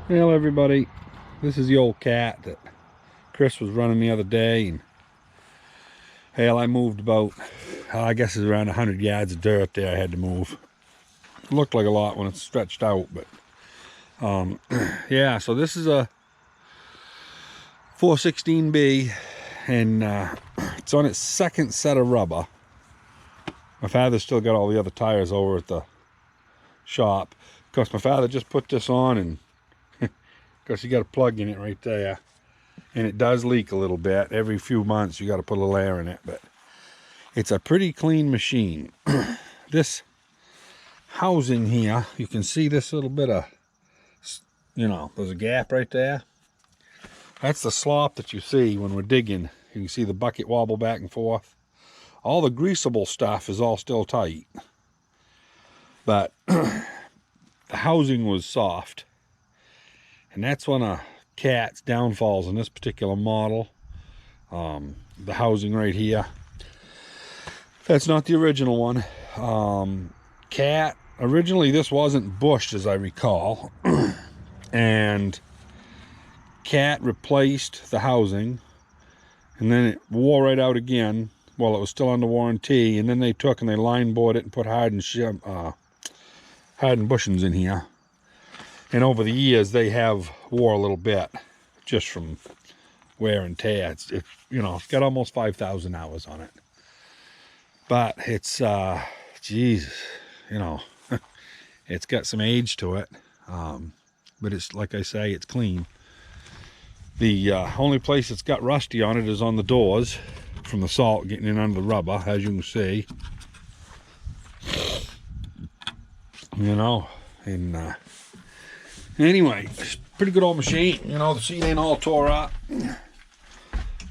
Well, everybody, this is the old cat that Chris was running the other day, and hell, I moved about, I guess it's around 100 yards of dirt there I had to move. It looked like a lot when it's stretched out, but yeah, so this is a 416B, and it's on its second set of rubber. My father's still got all the other tires over at the shop. Of course, my father just put this on, and because you got a plug in it right there, and it does leak a little bit. Every few months you got to put a little air in it, but it's a pretty clean machine. This housing here, you can see this little bit of, you know, there's a gap right there. That's the slop that you see when we're digging. You can see the bucket wobble back and forth. All the greasable stuff is all still tight, but the housing was soft. And that's one of Cat's downfalls in this particular model. The housing right here. That's not the original one. Cat, originally this wasn't bushed as I recall. And Cat replaced the housing. And then it wore right out again while it was still under warranty. And then they took and they line bored it and put hardened bushings in here. And over the years, they have wore a little bit, just from wear and tear. It's you know, it's got almost 5,000 hours on it. But it's, geez, you know, it's got some age to it. But it's, like I say, it's clean. The only place it's got rusty on it is on the doors, from the salt getting in under the rubber, as you can see. You know, and anyway, it's a pretty good old machine. You know, the seat ain't all tore up.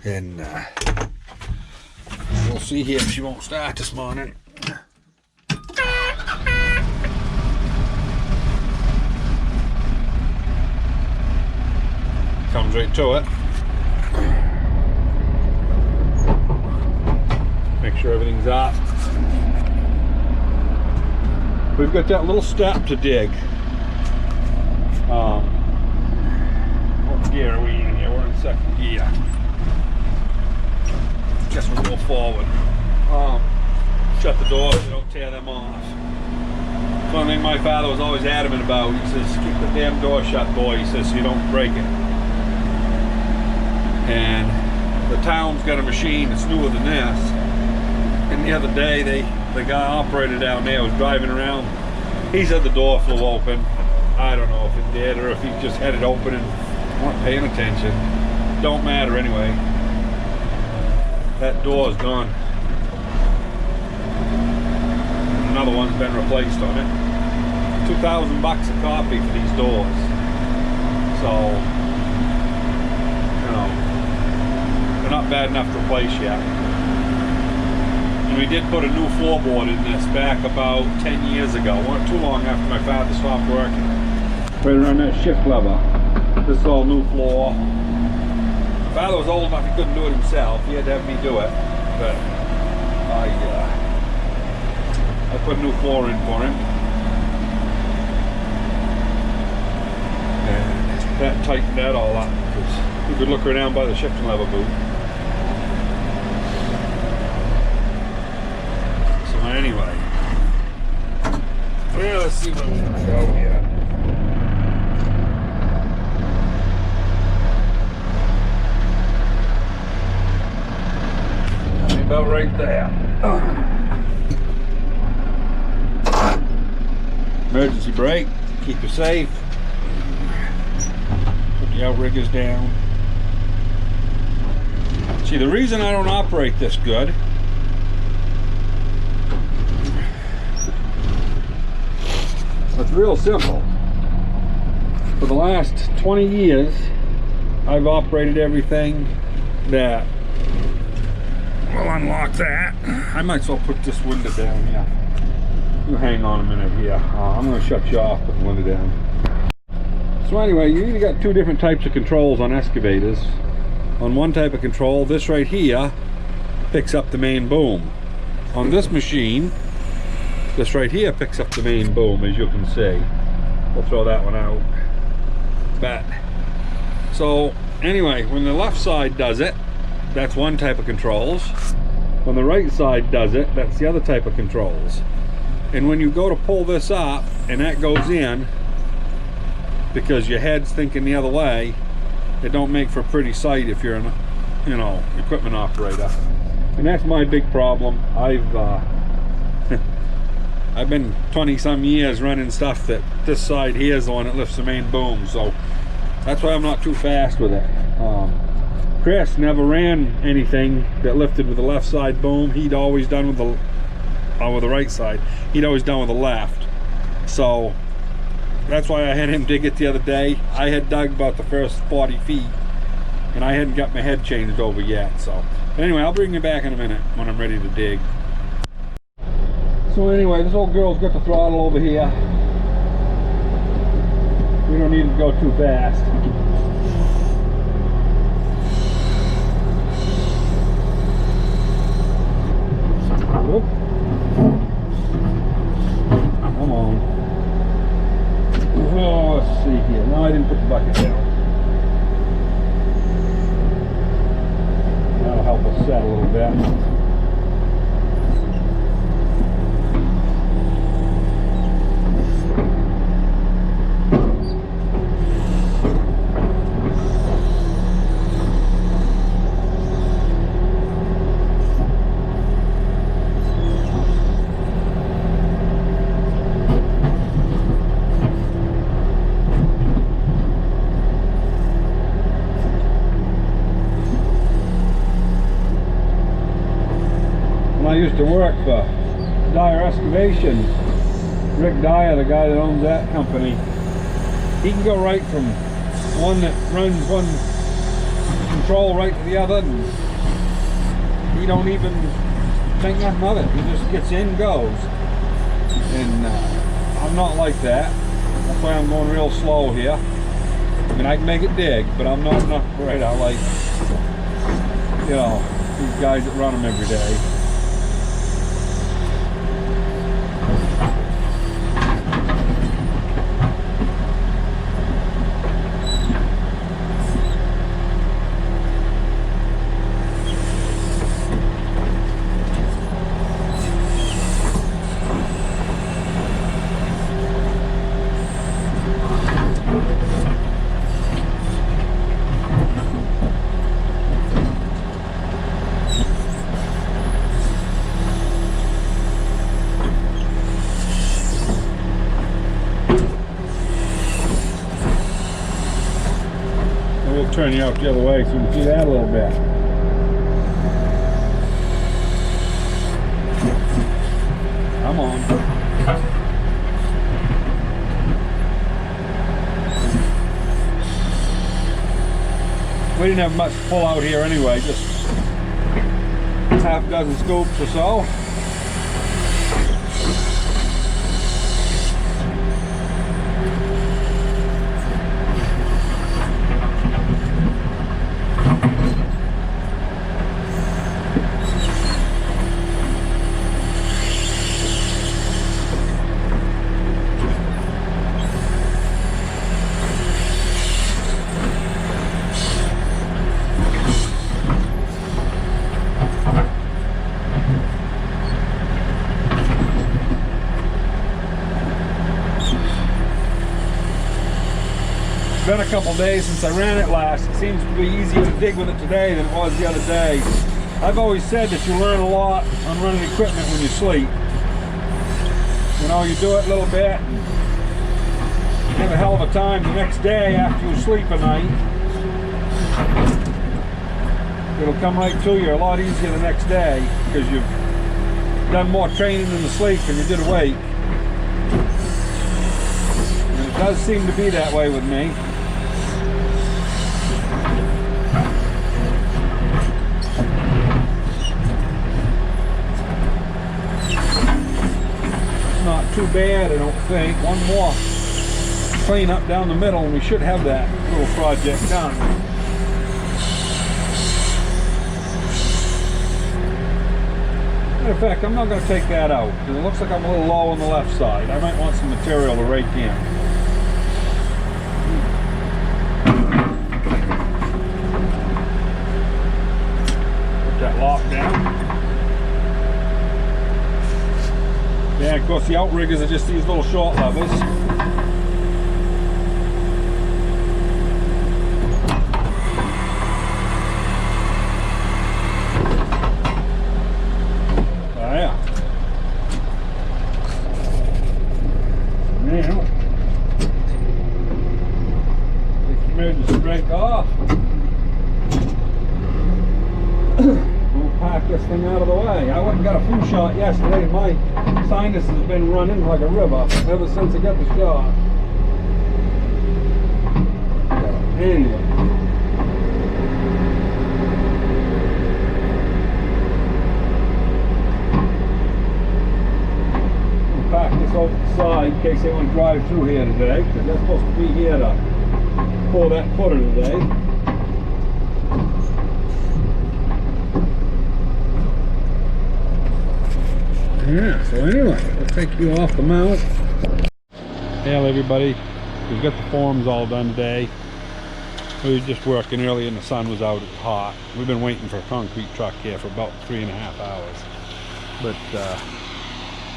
And we'll see here if she won't start this morning. Comes right to it. Make sure everything's up. We've got that little step to dig. What gear are we in here? We're in second gear. Guess we'll go forward. Shut the doors so don't tear them off. It's one thing my father was always adamant about. He says, keep the damn door shut, boy. He says, so you don't break it. And the town's got a machine that's newer than this. And the other day, the guy operator down there was driving around. He said the door flew open. I don't know if it did or if he just had it open and weren't paying attention. Don't matter anyway. That door is gone. Another one's been replaced on it. $2,000 a copy for these doors. So, you know, they're not bad enough to replace yet. And we did put a new floorboard in this back about 10 years ago. Not too long after my father stopped working. Right around that shift lever. This is all new floor. My father was old enough he couldn't do it himself. He had to have me do it. But I put a new floor in for him. And that tightened that all up. Because you could look her down by the shifting lever boot. So anyway. Well, let's see where we're going to go here. About right there. Emergency brake, keep you safe. Put the outriggers down. See, the reason I don't operate this good it's real simple. For the last 20 years, I've operated everything that. We'll unlock that. I might as well put this window down here. You hang on a minute here. I'm going to shut you off, put the window down. So anyway, you either got two different types of controls on excavators. On one type of control, this right here picks up the main boom. On this machine, this right here picks up the main boom, as you can see. We'll throw that one out. But so anyway, when the left side does it, that's one type of controls. When the right side does it, that's the other type of controls. And when you go to pull this up and that goes in, because your head's thinking the other way, it don't make for a pretty sight if you're an, you know, equipment operator. And that's my big problem. I've been 20 some years running stuff that this side here is the one that lifts the main boom, so that's why I'm not too fast with it. Chris never ran anything that lifted with the left side boom. He'd always done with the right side. He'd always done with the left. So that's why I had him dig it the other day. I had dug about the first 40 feet and I hadn't got my head changed over yet. So but anyway, I'll bring you back in a minute when I'm ready to dig. So anyway, this old girl's got the throttle over here. We don't need to go too fast. Whoop. Come on. Oh, let's see here. No, I didn't put the bucket down. That'll help us set a little bit. I used to work for Dyer Excavation. Rick Dyer, the guy that owns that company, he can go right from one that runs one control right to the other, and he don't even think nothing of it. He just gets in and goes. And I'm not like that. That's why I'm going real slow here. I mean, I can make it dig, but I'm not enough right. I like, you know, these guys that run them every day. Turn you out the other way so you can see that a little bit. Come on. We didn't have much to pull out here anyway, just half a dozen scoops or so. Been a couple days since I ran it last. It seems to be easier to dig with it today than it was the other day. I've always said that you learn a lot on running equipment when you sleep. You know, you do it a little bit and you have a hell of a time the next day after you sleep a night. It'll come right to you a lot easier the next day because you've done more training in the sleep than you did awake. And it does seem to be that way with me. Not too bad, I don't think. One more clean up down the middle and we should have that little project done. Matter of fact, I'm not going to take that out because it looks like I'm a little low on the left side. I might want some material to rake in. course, the outriggers are just these little short levers. Strength off. We'll pack this thing out of the way. I went and got a flu shot yesterday. My sinus has been running like a river ever since I got the shot. Anyway. We'll pack this over the side in case they want to drive through here today, because they're supposed to be here to pull that footer today. Yeah, so anyway, we'll take you off the mount. Hey everybody, we've got the forms all done today. We were just working early and the sun was out, it was hot. We've been waiting for a concrete truck here for about 3.5 hours. But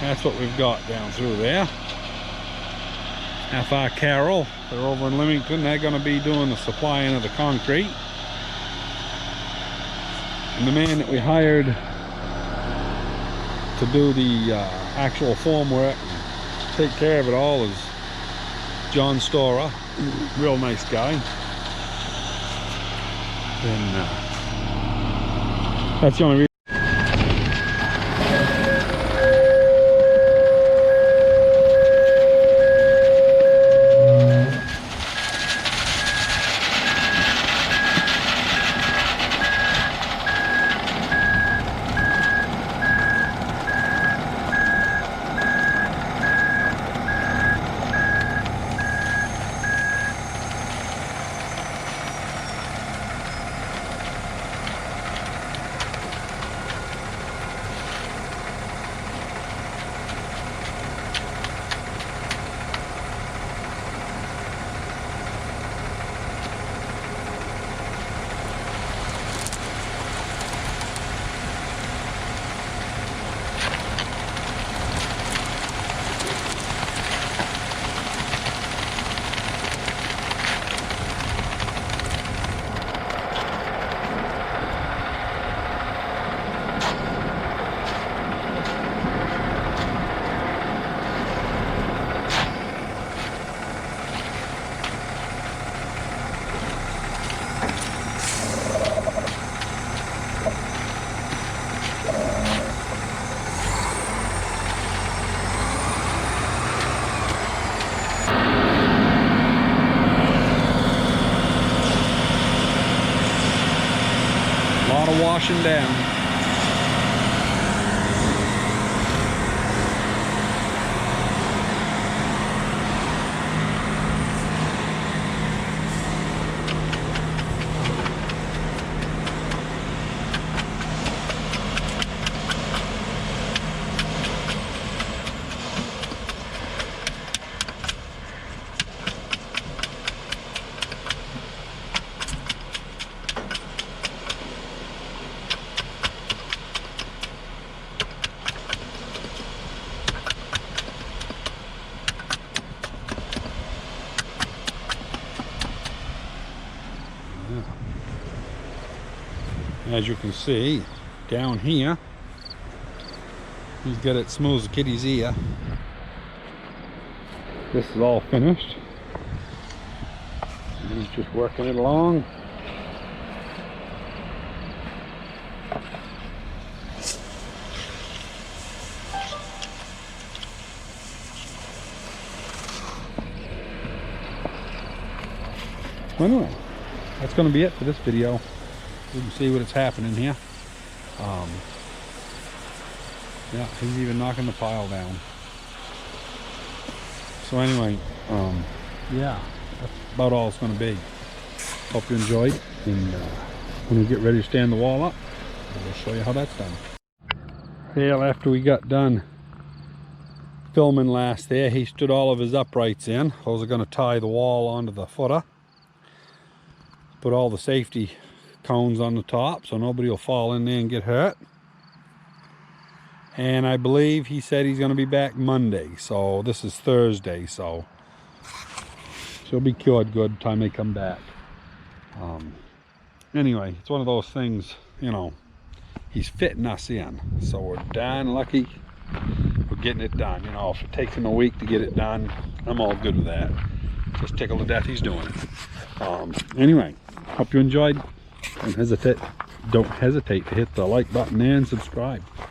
that's what we've got down through there. FR Carroll, they're over in Leamington. They're going to be doing the supplying of the concrete. And the man that we hired to do the actual form work, take care of it all, is John Storer. Real nice guy. And that's the only reason. Washing down. As you can see, down here, he's got it smooth as a kitty's ear. This is all finished. He's just working it along. So anyway, that's going to be it for this video. You can see what's happening here. Yeah, he's even knocking the pile down. So anyway, yeah, that's about all it's going to be. Hope you enjoyed, and when we get ready to stand the wall up, we'll show you how that's done. Well, after we got done filming last there, he stood all of his uprights in. Those are going to tie the wall onto the footer. Put all the safety cones on the top so nobody will fall in there and get hurt. And I believe he said he's going to be back Monday. So this is Thursday. So she'll be cured good time they come back. Anyway, it's one of those things, you know, he's fitting us in. So we're darn lucky we're getting it done. You know, if it takes him a week to get it done, I'm all good with that. Just tickled to death he's doing it. Anyway, hope you enjoyed. Don't hesitate to hit the like button and subscribe.